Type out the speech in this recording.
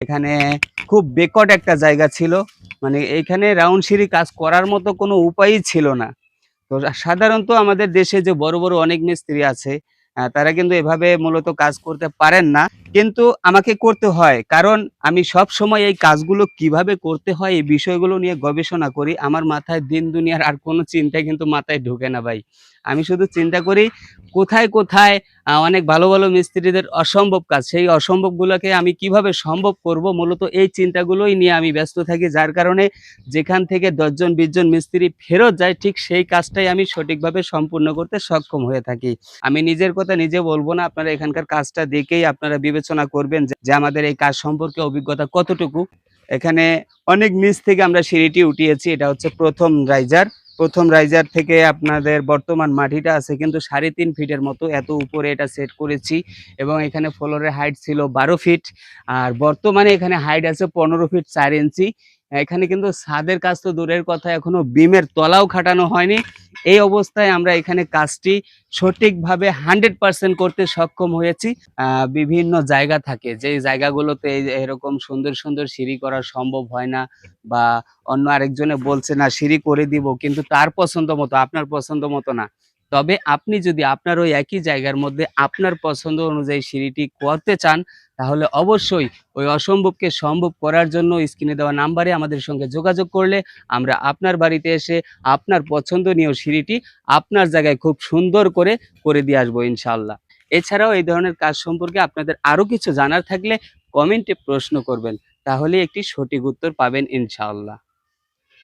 এখানে খুব বেকট একটা জায়গা ছিল। মানে এইখানে রাউন্ড সিঁড়ি কাজ করার মতো কোনো উপায়ই ছিল না। তো সাধারণত আমাদের দেশে যে বড়, বড় অনেক মিস্ত্রি আছে, তারা কিন্তু এভাবে মূলত কাজ করতে পারেন না। কিন্তু আমাকে করতে হয়। কারণ আমি সবসময় এই কাজগুলো কিভাবে করতে হয় এই বিষয়গুলো নিয়ে গবেষণা করি। আমার মাথায় দিন দুনিয়ার আর কোনো চিন্তা কিন্তু মাথায় ঢোকে না ভাই। আমি শুধু চিন্তা করি কোথায়, কোথায় অনেক ভালো, ভালো মিস্ত্রিদের অসম্ভব কাজ, সেই অসম্ভবগুলোকে আমি কিভাবে সম্ভব করব মূলত এই চিন্তাগুলোই নিয়ে আমি ব্যস্ত থাকি। যার কারণে যেখান থেকে ১০ জন ২০ জন মিস্ত্রি ফেরত যায় ঠিক সেই কাজটাই আমি সঠিকভাবে সম্পূর্ণ করতে সক্ষম হয়ে থাকি। আমি নিজের কথা নিজে বলব না, আপনারা এখানকার কাজটা দেখেই আপনারা বিবেচনা করবেন যে আমাদের এই কাজ সম্পর্কে অভিজ্ঞতা কতটুকু। এখানে অনেক নিচ থেকে আমরা সিঁড়িটি উঠিয়েছি। এটা হচ্ছে ১ম রাইজার। ১ম রাইজার থেকে আপনাদের বর্তমান মাটিটা আছে কিন্তু ৩.৫ ফিটের মতো, এত উপরে এটা সেট করেছি এবং এখানে ফ্লোরের হাইট ছিল ১২ ফিট। আর বর্তমানে এখানে হাইট আছে ১৫ ফিট ৪ ইঞ্চি। এখানে কিন্তু ছাদের কাজ তো দূরের কথা, এখনো বিমের তলাও খাটানো হয়নি। এই অবস্থায় আমরা এখানে কাজটি সঠিকভাবে 100% করতে সক্ষম হয়েছি। বিভিন্ন জায়গা থাকে যেই জায়গাগুলোতে এই যে এরকম সুন্দর, সুন্দর সিঁড়ি করা সম্ভব হয় না, বা অন্য আরেকজনে বলছে না সিঁড়ি করে দিব কিন্তু তার পছন্দ মতো, আপনার পছন্দ মতো না। তবে আপনি যদি আপনার ওই একই জায়গার মধ্যে আপনার পছন্দ অনুযায়ী সিঁড়িটি করতে চান, তাহলে অবশ্যই ওই অসম্ভবকে সম্ভব করার জন্য স্ক্রিনে দেওয়া নাম্বারে আমাদের সঙ্গে যোগাযোগ করলে আমরা আপনার বাড়িতে এসে আপনার পছন্দনীয় সিঁড়িটি আপনার জায়গায় খুব সুন্দর করে, করে দিয়ে আসবো ইনশাআল্লাহ। এছাড়াও এই ধরনের কাজ সম্পর্কে আপনাদের আরো কিছু জানার থাকলে কমেন্টে প্রশ্ন করবেন। তাহলেই একটি সঠিক উত্তর পাবেন ইনশাআল্লাহ।